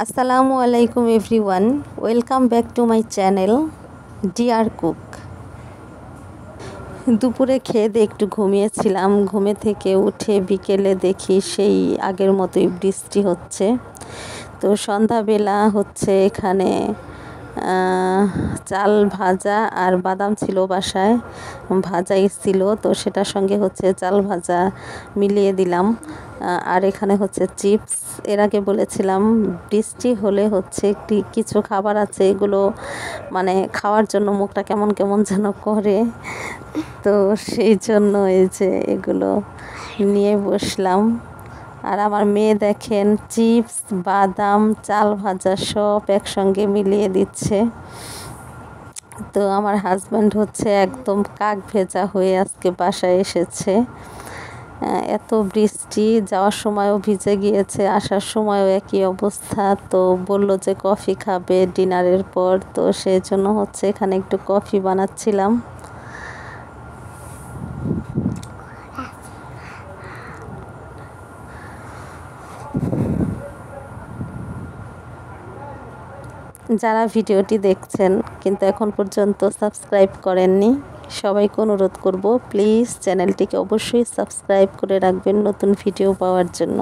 আসসালামু আলাইকুম everyone, welcome back to my channel deer cook. দুপুরে খেয়ে দিয়ে একটু ঘুমিয়েছিলাম। ঘুমে থেকে উঠে বিকেলে দেখি সেই আগের মতোই বৃষ্টি হচ্ছে। তো সন্ধ্যাবেলা হচ্ছে এখানে চাল ভাজা আর বাদাম ছিল বাসায়, ভাজা ছিল, তো সেটার সঙ্গে হচ্ছে চাল ভাজা মিলিয়ে দিলাম। আর এখানে হচ্ছে চিপস। এর আগে বলেছিলাম বৃষ্টি হলে হচ্ছে কিছু খাবার আছে, এগুলো মানে খাওয়ার জন্য মুখটা কেমন কেমন যেন করে, তো সেই জন্য এই যে এগুলো নিয়ে বসলাম। আর আমার মেয়ে দেখেন চিপস, বাদাম, চাল ভাজা সব একসঙ্গে মিলিয়ে দিচ্ছে। তো আমার হাজব্যান্ড হচ্ছে একদম কাক ভেজা হয়ে আজকে বাসায় এসেছে। এত বৃষ্টি, যাওয়ার সময়ও ভিজে গিয়েছে, আসার সময়ও একই অবস্থা। তো বলল যে কফি খাবে ডিনারের পর, তো সেই জন্য হচ্ছে এখানে একটু কফি বানাচ্ছিলাম। যারা ভিডিওটি দেখছেন কিন্তু এখন পর্যন্ত সাবস্ক্রাইব করেননি, সবাইকে অনুরোধ করব প্লিজ চ্যানেলটিকে অবশ্যই সাবস্ক্রাইব করে রাখবেন নতুন ভিডিও পাওয়ার জন্য।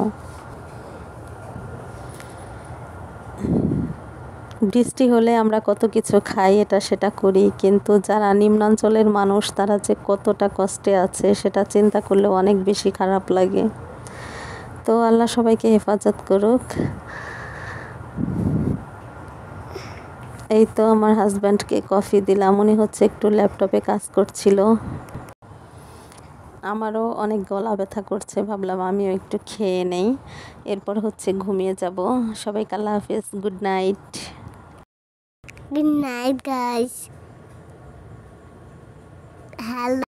বৃষ্টি হলে আমরা কত কিছু খাই, এটা সেটা করি, কিন্তু যারা নিম্নাঞ্চলের মানুষ তারা যে কতটা কষ্টে আছে সেটা চিন্তা করলে অনেক বেশি খারাপ লাগে। তো আল্লাহ সবাইকে হেফাজত করুক। এই তো আমার হাজব্যান্ডকে কফি দিলাম, উনি হচ্ছে একটু ল্যাপটপে কাজ করছিল। আমারও অনেক গলা ব্যথা করছে, ভাবলাম আমিও একটু খেয়ে নেই, এরপর হচ্ছে ঘুমিয়ে যাব। সবাইকে আল্লাহ হাফেজ, good night. Good night, guys. Hello.